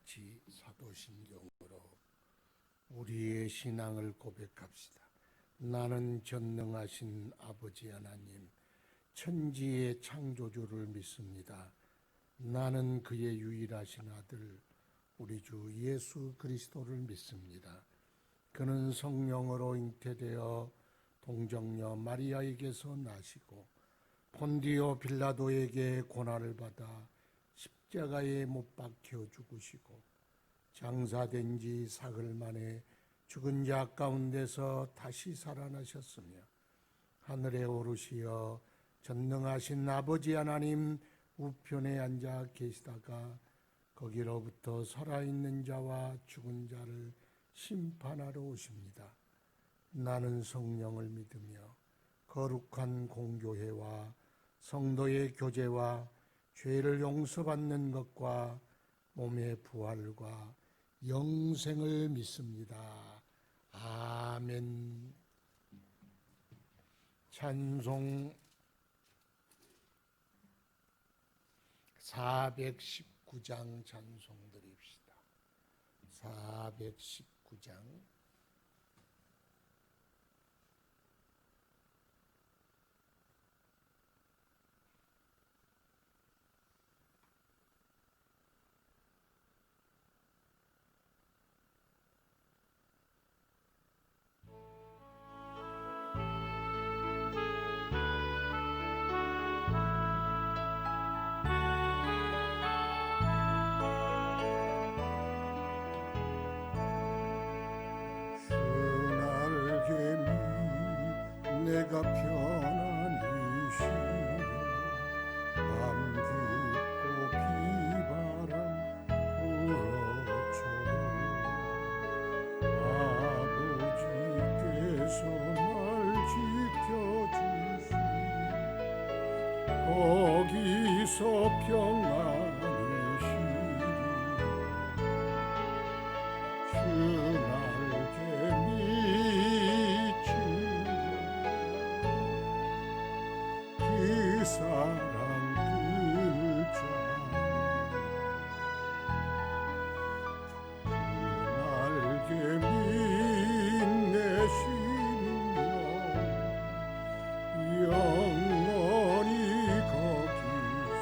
같이 사도신경으로 우리의 신앙을 고백합시다. 나는 전능하신 아버지 하나님, 천지의 창조주를 믿습니다. 나는 그의 유일하신 아들 우리 주 예수 그리스도를 믿습니다. 그는 성령으로 잉태되어 동정녀 마리아에게서 나시고 본디오 빌라도에게 고난을 받아 십자가에 못 박혀 죽으시고 장사된 지 사흘 만에 죽은 자 가운데서 다시 살아나셨으며 하늘에 오르시어 전능하신 아버지 하나님 우편에 앉아 계시다가 거기로부터 살아있는 자와 죽은 자를 심판하러 오십니다. 나는 성령을 믿으며 거룩한 공교회와 성도의 교제와 죄를 용서받는 것과 몸의 부활과 영생을 믿습니다. 아멘. 찬송 419장 찬송 드립시다. 419장 내가 편안히 쉬며 밤 깊고 비바람 불어쳐도 아버지께서 날 지켜주시 거기서 평안히 쉬리 주날개 사랑 글자 그 날개 빛내시며 영원히 거기서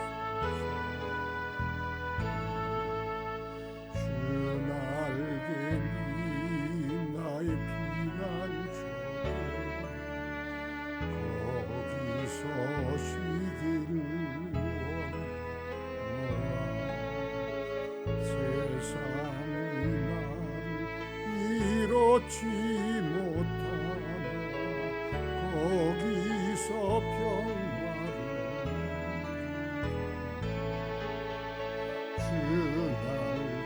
주 날개 빛 나의 피난처 거기서 쉬기를 원하노라. 세상이 나를 이렇지 못하나 거기서 평화를 주 날개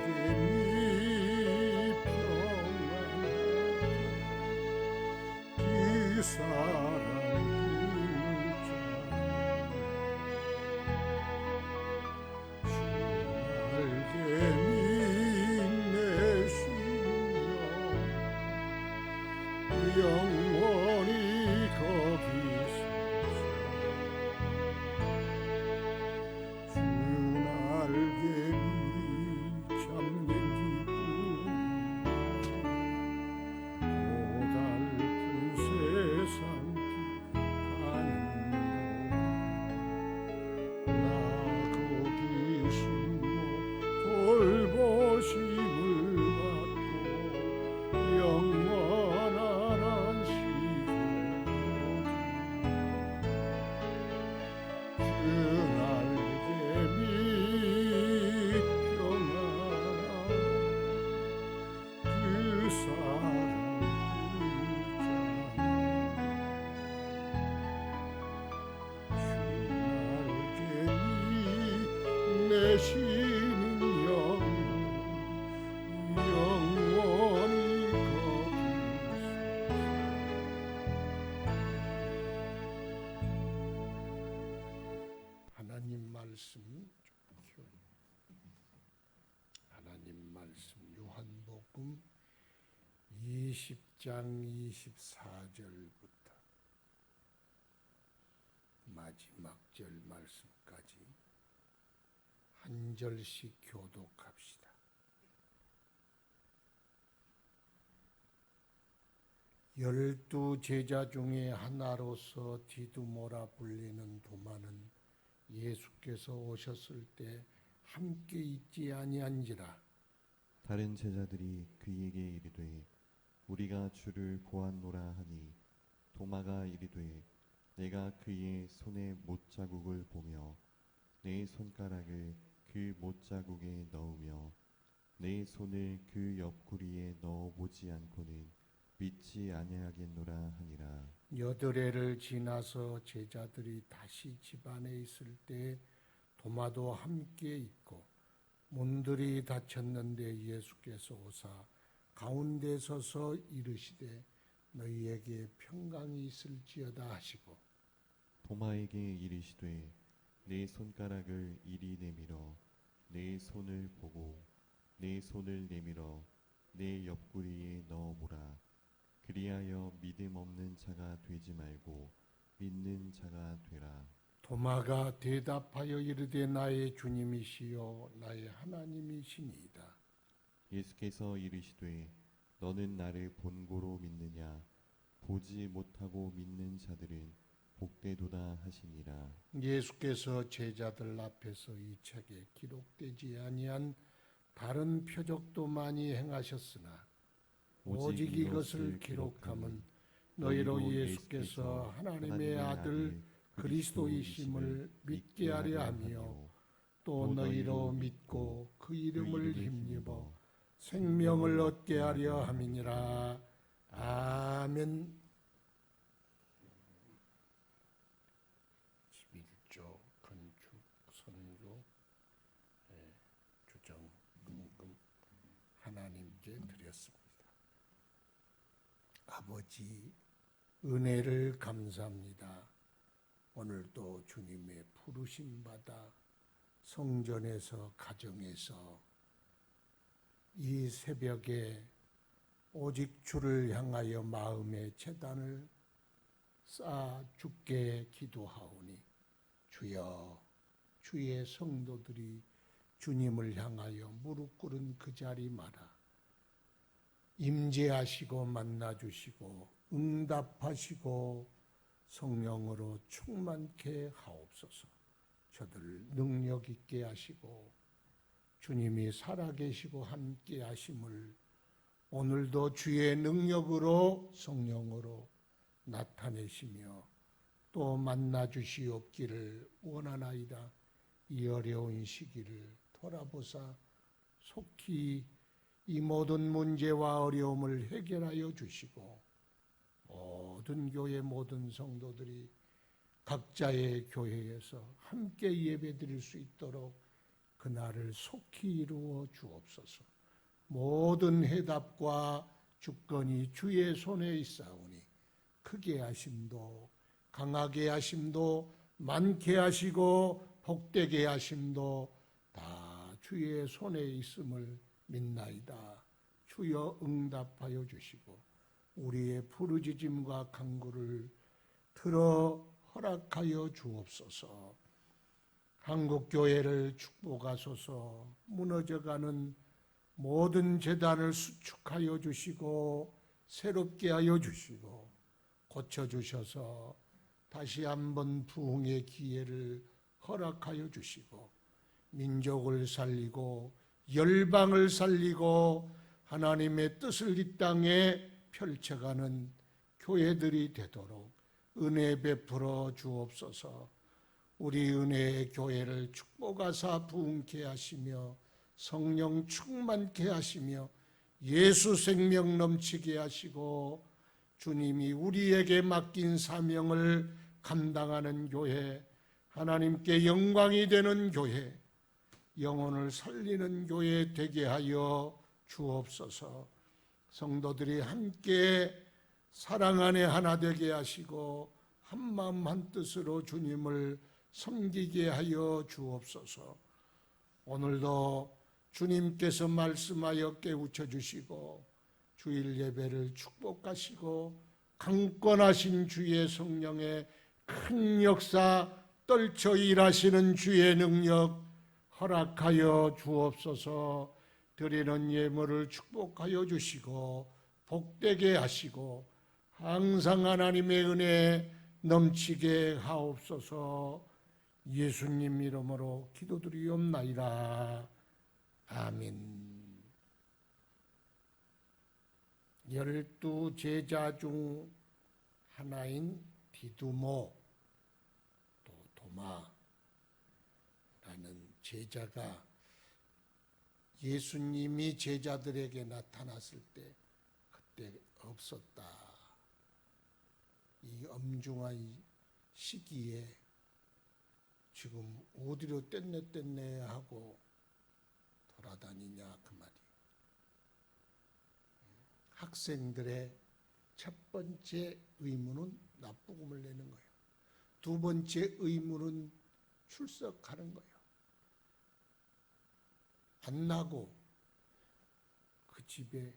니 평안한 그 사랑 영원히 거기서 주 날개 밑 잡는 기쁨 고달픈 세상 가는 나 거기 숨어 돌보심을 받고 영원한 내시는 영원히 거기서 하나님 말씀 요한복음 20장 24절부터 마지막 절 말씀까지 한 절씩 교독합시다. 12 제자 중에 하나로서 디두모라 불리는 도마는 예수께서 오셨을 때 함께 있지 아니한지라. 다른 제자들이 그에게 이르되 우리가 주를 보았노라 하니 도마가 이르되 내가 그의 손에 못자국을 보며 내 손가락을 그 못자국에 넣으며 내 손을 그 옆구리에 넣어보지 않고는 믿지 아니하겠노라 하니라. 8해를 지나서 제자들이 다시 집안에 있을 때 도마도 함께 있고 문들이 닫혔는데 예수께서 오사 가운데 서서 이르시되 너희에게 평강이 있을지어다 하시고 도마에게 이르시되 내 손가락을 이리 내밀어 내 손을 보고 내 손을 내밀어 내 옆구리에 넣어보라. 그리하여 믿음 없는 자가 되지 말고 믿는 자가 되라. 도마가 대답하여 이르되 나의 주님이시요 나의 하나님이시니이다. 예수께서 이르시되 너는 나를 본고로 믿느냐? 보지 못하고 믿는 자들은 복되도다 하시니라. 예수께서 제자들 앞에서 이 책에 기록되지 아니한 다른 표적도 많이 행하셨으나 오직 이것을 기록함은 너희로 예수께서 하나님의 아들 그리스도이심을 믿게 하려 하며 또 너희로 믿고 그 이름을 힘입어 생명을 얻게 하려 함이니라. 아멘. 11조 건축 선교 주정 금금 하나님께 드렸습니다. 아버지 은혜를 감사합니다. 오늘도 주님의 부르심 받아 성전에서 가정에서 이 새벽에 오직 주를 향하여 마음의 제단을 쌓아 주께 기도하오니 주여 주의 성도들이 주님을 향하여 무릎 꿇은 그 자리마다 임재하시고 만나주시고 응답하시고 성령으로 충만케 하옵소서. 저들 능력 있게 하시고 주님이 살아계시고 함께 하심을 오늘도 주의 능력으로 성령으로 나타내시며 또 만나주시옵기를 원하나이다. 이 어려운 시기를 돌아보사 속히 이 모든 문제와 어려움을 해결하여 주시고 모든 교회 모든 성도들이 각자의 교회에서 함께 예배드릴 수 있도록 그날을 속히 이루어 주옵소서. 모든 해답과 주권이 주의 손에 있사오니 크게 하심도 강하게 하심도 많게 하시고 복되게 하심도 다 주의 손에 있음을 믿나이다. 주여 응답하여 주시고 우리의 부르짖음과 간구를 들어 허락하여 주옵소서. 한국교회를 축복하소서. 무너져가는 모든 재단을 수축하여 주시고 새롭게 하여 주시고 고쳐주셔서 다시 한번 부흥의 기회를 허락하여 주시고 민족을 살리고 열방을 살리고 하나님의 뜻을 이 땅에 펼쳐가는 교회들이 되도록 은혜 베풀어 주옵소서. 우리 은혜의 교회를 축복하사 부흥케 하시며 성령 충만케 하시며 예수 생명 넘치게 하시고 주님이 우리에게 맡긴 사명을 감당하는 교회, 하나님께 영광이 되는 교회, 영혼을 살리는 교회 되게 하여 주옵소서. 성도들이 함께 사랑 안에 하나 되게 하시고 한마음 한뜻으로 주님을 섬기게 하여 주옵소서. 오늘도 주님께서 말씀하여 깨우쳐 주시고 주일 예배를 축복하시고 강권하신 주의 성령의 큰 역사 떨쳐 일하시는 주의 능력 허락하여 주옵소서. 드리는 예물을 축복하여 주시고 복되게 하시고 항상 하나님의 은혜 넘치게 하옵소서. 예수님 이름으로 기도드리옵나이다. 아멘. 12 제자 중 하나인 디두모 또 도마라는 제자가 예수님이 제자들에게 나타났을 때 그때 없었다. 이 엄중한 시기에 지금 어디로 뗐네 하고 돌아다니냐 그 말이. 학생들의 첫 번째 의무는 납부금을 내는 거예요. 두 번째 의무는 출석하는 거예요. 안 나고 그 집에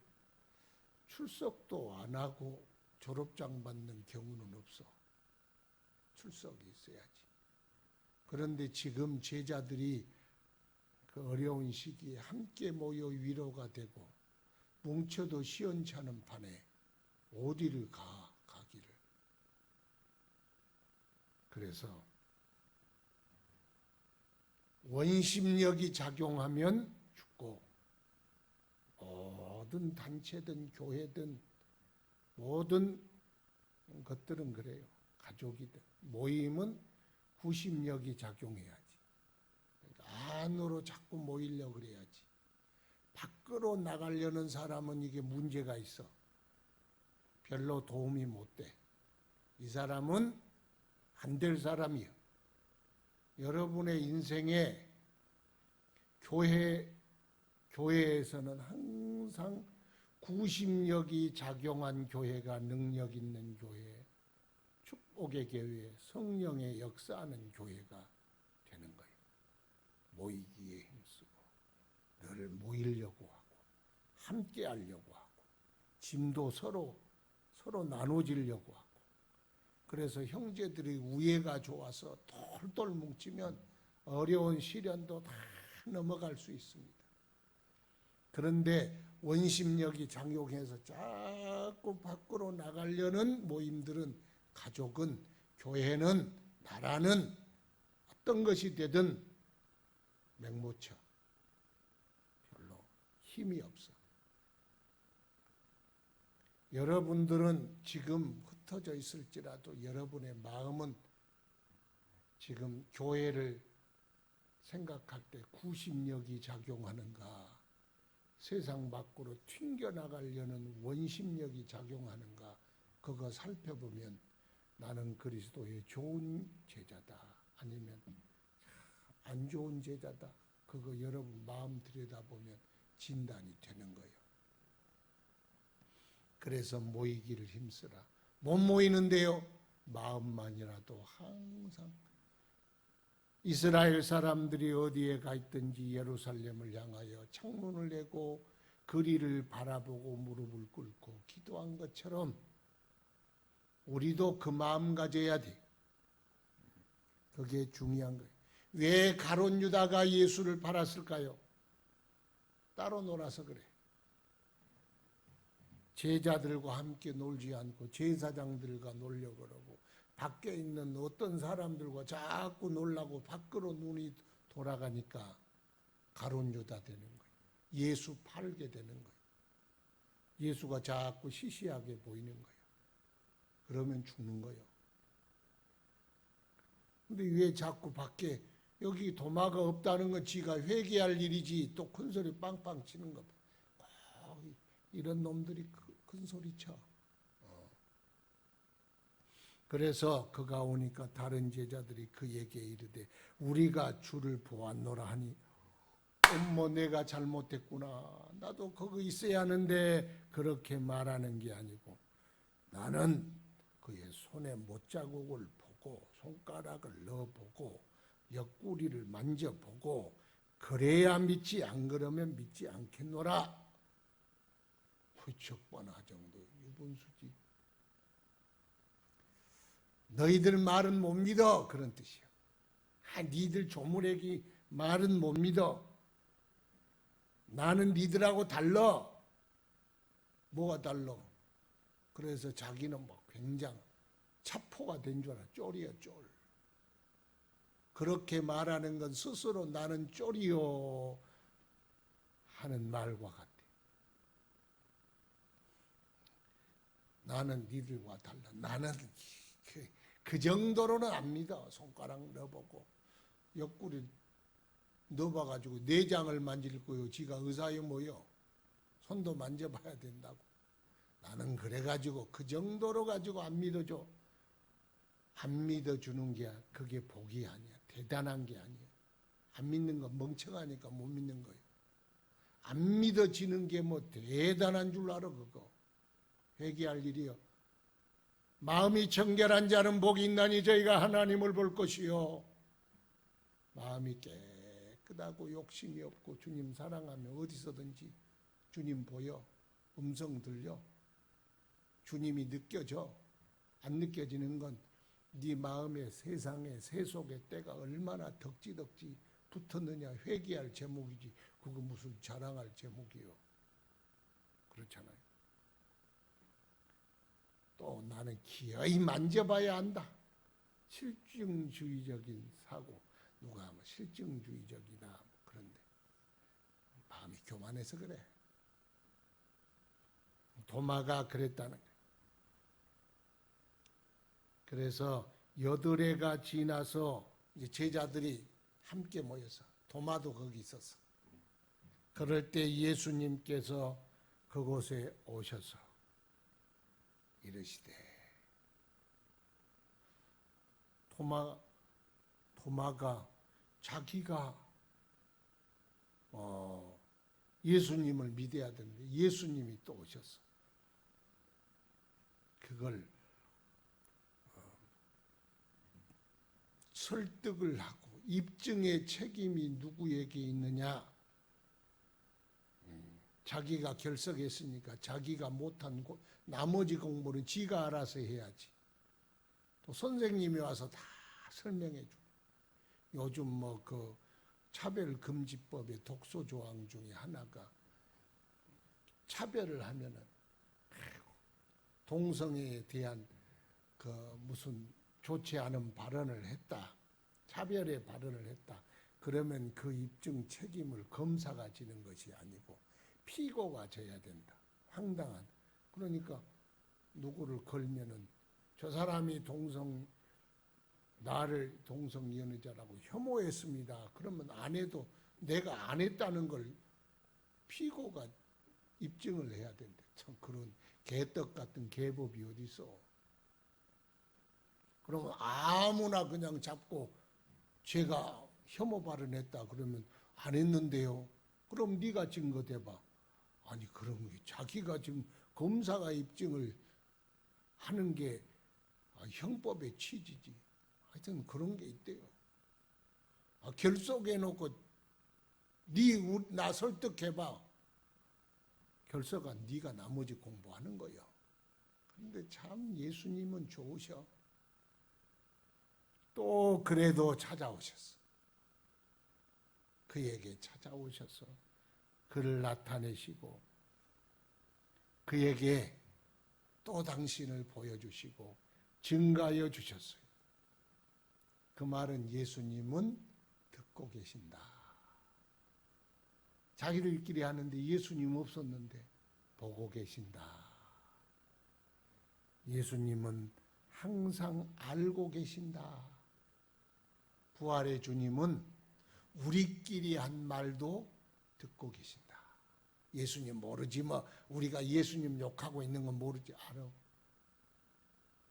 출석도 안 하고 졸업장 받는 경우는 없어. 출석이 있어야지. 그런데 지금 제자들이 그 어려운 시기에 함께 모여 위로가 되고 뭉쳐도 시원찮은 판에 어디를 가기를. 그래서 원심력이 작용하면 죽고 모든 단체든 교회든 모든 것들은 그래요. 가족이든 모임은 구심력이 작용해야지. 그러니까 안으로 자꾸 모이려고 그래야지. 밖으로 나가려는 사람은 이게 문제가 있어. 별로 도움이 못 돼. 이 사람은 안 될 사람이야. 여러분의 인생에 교회에서는 항상 구심력이 작용한 교회가 능력 있는 교회, 축복의 교회, 성령의 역사하는 교회가 되는 거예요. 모이기에 힘쓰고 늘 모이려고 하고 함께 하려고 하고 짐도 서로 나눠지려고 하고. 그래서 형제들이 우애가 좋아서 똘똘 뭉치면 어려운 시련도 다 넘어갈 수 있습니다. 그런데 원심력이 작용해서 자꾸 밖으로 나가려는 모임들은, 가족은, 교회는, 나라는 어떤 것이 되든 맹모쳐. 별로 힘이 없어. 여러분들은 지금 흩어져 있을지라도 여러분의 마음은 지금 교회를 생각할 때 구심력이 작용하는가, 세상 밖으로 튕겨나가려는 원심력이 작용하는가, 그거 살펴보면 나는 그리스도의 좋은 제자다, 아니면 안 좋은 제자다, 그거 여러분 마음 들여다보면 진단이 되는 거예요. 그래서 모이기를 힘쓰라. 못 모이는데요, 마음만이라도 항상 이스라엘 사람들이 어디에 가 있든지 예루살렘을 향하여 창문을 내고 거리를 바라보고 무릎을 꿇고 기도한 것처럼 우리도 그 마음 가져야 돼. 그게 중요한 거예요. 왜 가룟 유다가 예수를 팔았을까요? 따로 놀아서 그래. 제자들과 함께 놀지 않고 제사장들과 놀려고 그러고 밖에 있는 어떤 사람들과 자꾸 놀라고 밖으로 눈이 돌아가니까 가룟 유다 되는 거예요. 예수 팔게 되는 거예요. 예수가 자꾸 시시하게 보이는 거예요. 그러면 죽는 거예요. 근데 왜 자꾸 밖에, 여기 도마가 없다는 건 지가 회개할 일이지 또 큰 소리 빵빵 치는 거 봐. 이런 놈들이 큰 소리 쳐. 그래서 그가 오니까 다른 제자들이 그에게 이르되 우리가 주를 보았노라 하니, 어머 내가 잘못했구나, 나도 거기 있어야 하는데, 그렇게 말하는 게 아니고 나는 그의 손에 못자국을 보고 손가락을 넣어보고 옆구리를 만져보고 그래야 믿지, 안 그러면 믿지 않겠노라. 후척번하 정도 유분수지. 너희들 말은 못 믿어, 그런 뜻이야. 니들 조물애기 말은 못 믿어. 나는 니들하고 달라. 뭐가 달라? 그래서 자기는 막 굉장히 차포가 된 줄 알아. 쫄이야, 쫄. 그렇게 말하는 건 스스로 나는 쫄이요 하는 말과 같아. 나는 니들과 달라. 나는 그 정도로는 안 믿어. 손가락 넣어보고 옆구리 넣어봐가지고 내장을 만질 거요. 지가 의사요 뭐요. 손도 만져봐야 된다고. 나는 그래가지고 그 정도로 가지고 안 믿어줘. 안 믿어주는 게 그게 복이 아니야. 대단한 게 아니야. 안 믿는 건 멍청하니까 못 믿는 거예요. 안 믿어지는 게 뭐 대단한 줄 알아 그거. 회개할 일이요. 마음이 정결한 자는 복이 있나니 저희가 하나님을 볼 것이요. 마음이 깨끗하고 욕심이 없고 주님 사랑하며 어디서든지 주님 보여. 음성 들려. 주님이 느껴져. 안 느껴지는 건 네 마음의 세상의 세속의 때가 얼마나 덕지덕지 붙었느냐 회개할 제목이지 그거 무슨 자랑할 제목이요. 그렇잖아요. 또 나는 기어이 만져봐야 한다. 실증주의적인 사고. 누가 하면 실증주의적이다 뭐 그런데 마음이 교만해서 그래. 도마가 그랬다는 거예요. 그래서 8해가 지나서 이제 제자들이 함께 모여서 도마도 거기 있었어. 그럴 때 예수님께서 그곳에 오셔서 이르시되 도마가 자기가 예수님을 믿어야 되는데 예수님이 또 오셨어. 그걸 설득을 하고 입증의 책임이 누구에게 있느냐? 자기가 결석했으니까 자기가 못한 나머지 공부는 지가 알아서 해야지. 또 선생님이 와서 다 설명해 줘. 요즘 뭐 그 차별금지법의 독소 조항 중에 하나가 차별을 하면은 동성애에 대한 그 무슨 좋지 않은 발언을 했다. 차별의 발언을 했다. 그러면 그 입증 책임을 검사가 지는 것이 아니고 피고가 져야 된다. 황당한. 그러니까 누구를 걸면은 저 사람이 나를 동성연애자라고 혐오했습니다. 그러면 안 해도 내가 안 했다는 걸 피고가 입증을 해야 된다. 참 그런 개떡 같은 개법이 어디 있어. 그러면 아무나 그냥 잡고 제가 혐오 발언했다 그러면 안 했는데요. 그럼 네가 증거 대봐. 아니 그런 게 자기가 지금 검사가 입증을 하는 게 형법의 취지지. 하여튼 그런 게 있대요. 결석해놓고 나 설득해봐. 결석은 네가 나머지 공부하는 거요. 그런데 참 예수님은 좋으셔. 또 그래도 찾아오셨어. 그에게 찾아오셔서 그를 나타내시고 그에게 또 당신을 보여주시고 증가하여 주셨어요. 그 말은 예수님은 듣고 계신다. 자기들끼리 하는데 예수님 없었는데 보고 계신다. 예수님은 항상 알고 계신다. 부활의 주님은 우리끼리 한 말도 듣고 계신다. 예수님 모르지 뭐 우리가 예수님 욕하고 있는 건 모르지 알아.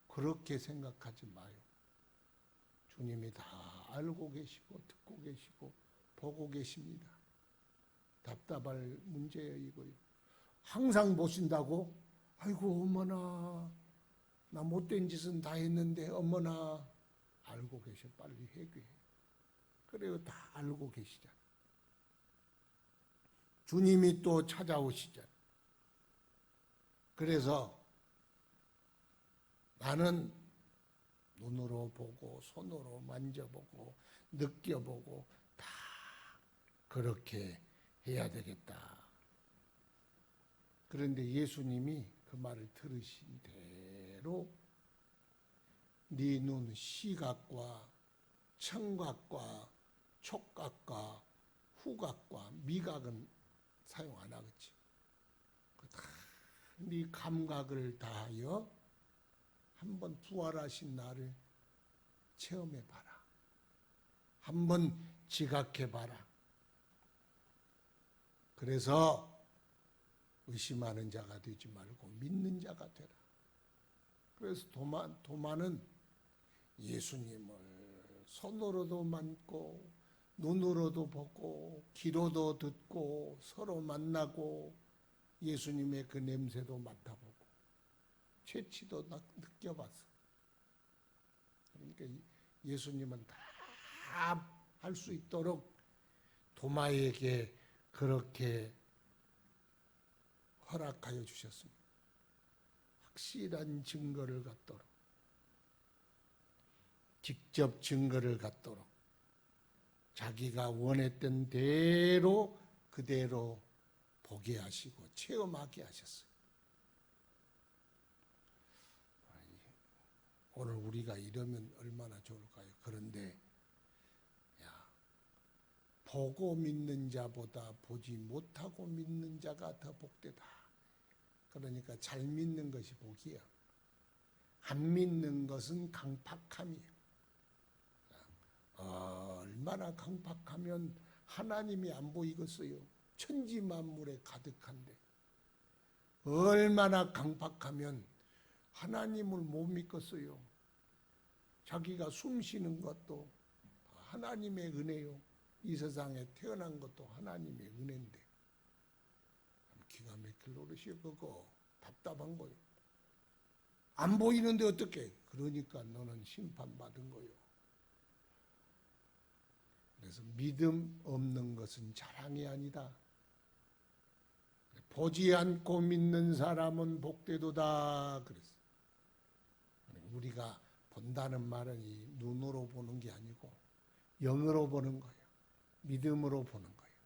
그렇게 생각하지 마요. 주님이 다 알고 계시고 듣고 계시고 보고 계십니다. 답답할 문제예요 이거요. 항상 보신다고? 아이고 어머나 나 못된 짓은 다 했는데 어머나. 알고 계셔. 빨리 회개해. 그래요. 다 알고 계시잖아. 주님이 또 찾아오시잖아. 그래서 나는 눈으로 보고 손으로 만져보고 느껴보고 다 그렇게 해야 되겠다. 그런데 예수님이 그 말을 들으신 대로 네 눈 시각과 청각과 촉각과 후각과 미각은 사용 안 하겠지. 네 감각을 다하여 한번 부활하신 나를 체험해 봐라. 한번 지각해 봐라. 그래서 의심하는 자가 되지 말고 믿는 자가 되라. 그래서 도마는 예수님을 손으로도 만고 눈으로도 보고 귀로도 듣고 서로 만나고 예수님의 그 냄새도 맡아보고 채취도 느껴봤어. 그러니까 예수님은 다 할 수 있도록 도마에게 그렇게 허락하여 주셨습니다. 확실한 증거를 갖도록, 직접 증거를 갖도록 자기가 원했던 대로 그대로 보게 하시고 체험하게 하셨어요. 오늘 우리가 이러면 얼마나 좋을까요? 그런데 보고 믿는 자보다 보지 못하고 믿는 자가 더 복되다. 그러니까 잘 믿는 것이 복이야. 안 믿는 것은 강팍함이에요. 얼마나 강팍하면 하나님이 안 보이겠어요. 천지 만물에 가득한데 얼마나 강팍하면 하나님을 못 믿겠어요. 자기가 숨 쉬는 것도 하나님의 은혜요. 이 세상에 태어난 것도 하나님의 은혜인데 기가 막힐 노릇이요. 그거 답답한 거요. 안 보이는데 어떻게? 그러니까 너는 심판받은 거요. 그래서 믿음 없는 것은 자랑이 아니다. 보지 않고 믿는 사람은 복되도다. 그랬어. 우리가 본다는 말은 이 눈으로 보는 게 아니고 영으로 보는 거예요. 믿음으로 보는 거예요.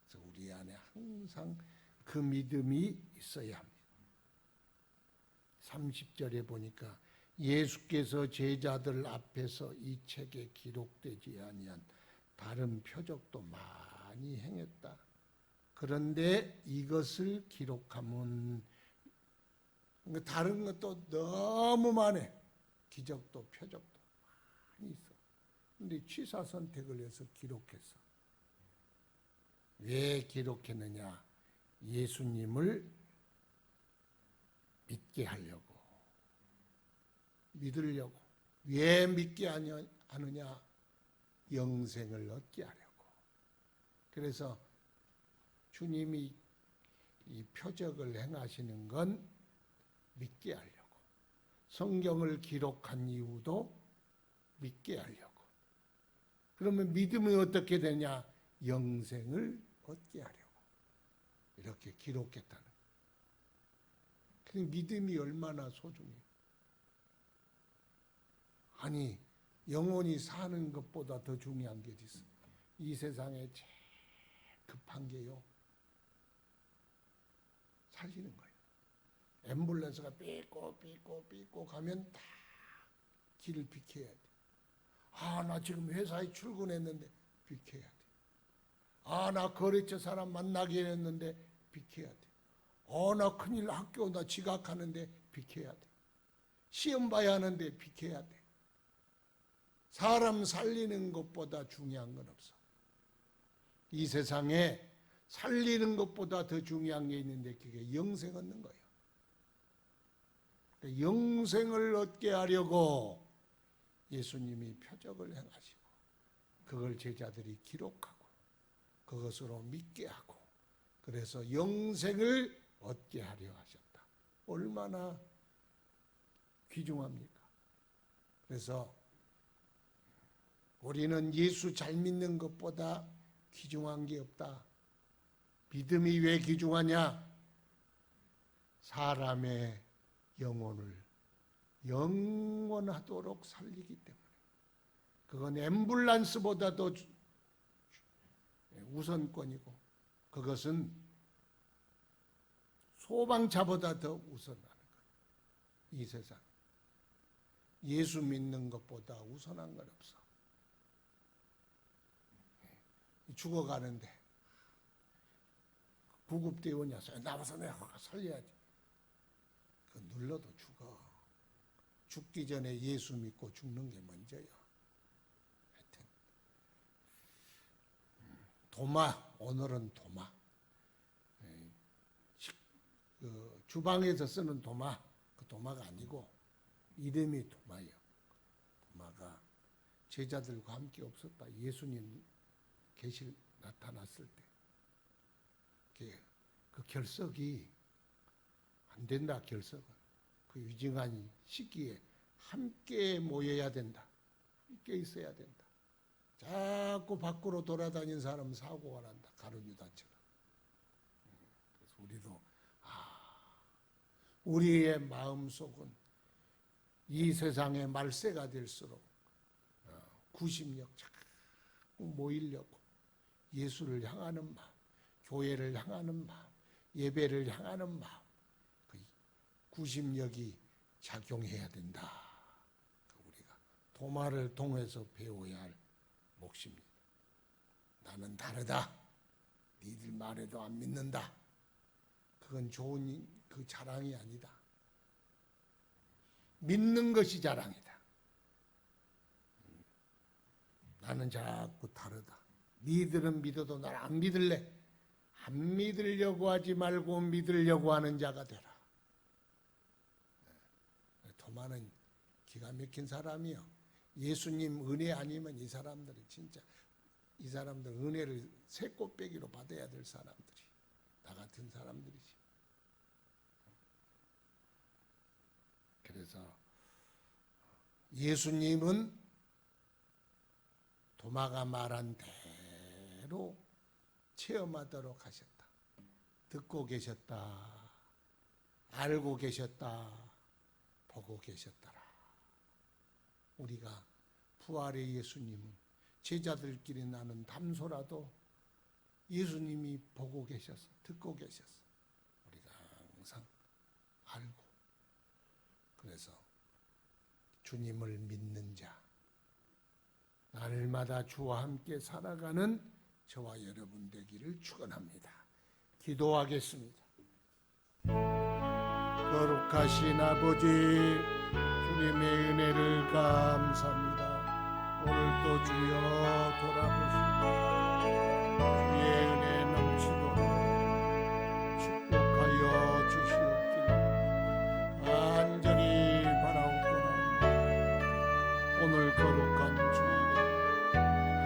그래서 우리 안에 항상 그 믿음이 있어야 합니다. 30절에 보니까 예수께서 제자들 앞에서 이 책에 기록되지 아니한 다른 표적도 많이 행했다. 그런데 이것을 기록하면 다른 것도 너무 많아. 기적도 표적도 많이 있어. 근데 취사 선택을 해서 기록했어. 왜 기록했느냐? 예수님을 믿게 하려고, 믿으려고. 왜 믿게 하느냐? 영생을 얻게 하려고. 그래서 주님이 이 표적을 행하시는 건 믿게 하려고. 성경을 기록한 이유도 믿게 하려고. 그러면 믿음이 어떻게 되냐? 영생을 얻게 하려고. 이렇게 기록했다는 거예요. 그 믿음이 얼마나 소중해요. 아니, 영원히 사는 것보다 더 중요한 게 있어. 이 세상에 제일 급한 게요. 살리는 거예요. 앰뷸런스가 삐꼬 가면 다 길을 비켜야 돼. 나 지금 회사에 출근했는데 비켜야 돼. 나 거래처 사람 만나게 했는데 비켜야 돼. 나 큰일 학교 나 지각하는데 비켜야 돼. 시험 봐야 하는데 비켜야 돼. 사람 살리는 것보다 중요한 건 없어. 이 세상에 살리는 것보다 더 중요한 게 있는데 그게 영생 얻는 거예요. 그러니까 영생을 얻게 하려고 예수님이 표적을 행하시고 그걸 제자들이 기록하고 그것으로 믿게 하고 그래서 영생을 얻게 하려 하셨다. 얼마나 귀중합니까? 그래서 우리는 예수 잘 믿는 것보다 귀중한 게 없다. 믿음이 왜 귀중하냐? 사람의 영혼을 영원하도록 살리기 때문에. 그건 앰뷸런스보다도 우선권이고 그것은 소방차보다 더 우선하는 거예요. 이 세상. 예수 믿는 것보다 우선한 건 없어. 죽어가는데 구급대원이 와서 나와서 내가 살려야지. 그 눌러도 죽어. 죽기 전에 예수 믿고 죽는 게 먼저야. 하여튼 도마, 오늘은 도마. 그 주방에서 쓰는 도마, 그 도마가 아니고 이름이 도마예요. 도마가 제자들과 함께 없었다. 예수님 나타났을 때 그 결석이 안 된다. 결석은 그 위증한 시기에 함께 모여야 된다. 함께 있어야 된다. 자꾸 밖으로 돌아다니는 사람은 사고가 난다. 가룟 유다처럼. 그래서 우리도 우리의 마음속은 이 세상의 말세가 될수록 구심력 자꾸 모이려고 예수를 향하는 마음, 교회를 향하는 마음, 예배를 향하는 마음, 그 구심력이 작용해야 된다. 우리가 도마를 통해서 배워야 할 몫입니다. 나는 다르다. 니들 말에도 안 믿는다. 그건 좋은 그 자랑이 아니다. 믿는 것이 자랑이다. 나는 자꾸 다르다. 니들은 믿어도 날 안 믿을래. 안 믿으려고 하지 말고 믿으려고 하는 자가 되라. 도마는 기가 막힌 사람이요. 예수님 은혜 아니면 이 사람들은 진짜 이 사람들 은혜를 새 꽃배기로 받아야 될 사람들이 나 같은 사람들이지. 그래서 예수님은 도마가 말한 대로 체험하도록 하셨다. 듣고 계셨다. 알고 계셨다. 보고 계셨더라. 우리가 부활의 예수님은 제자들끼리 나눈 담소라도 예수님이 보고 계셨어. 듣고 계셨어. 우리가 항상 알고. 그래서 주님을 믿는 자, 날마다 주와 함께 살아가는 저와 여러분 되기를 축원합니다. 기도하겠습니다. 거룩하신 아버지, 주님의 은혜를 감사합니다. 오늘도 주여 돌아보시고 주의 은혜 넘치도록 축복하여 주시옵기를 간절히 바라옵고나 오늘 거룩한 주일에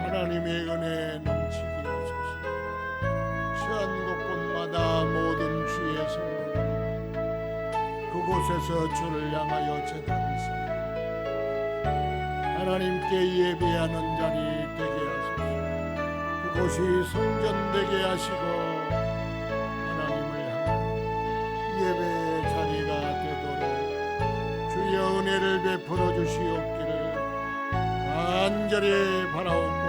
하나님의 은혜 넘치게 하소서. 시한 곳곳마다 모든 주의 성도들 그곳에서 주를 향하여 제단을 쌓고 하나님께 예배하는 자리 되게 하소서. 그곳이 성전 되게 하시고 하나님을 향한 예배의 자리가 되도록 주의 은혜를 베풀어 주시옵기를 간절히 바라옵니다.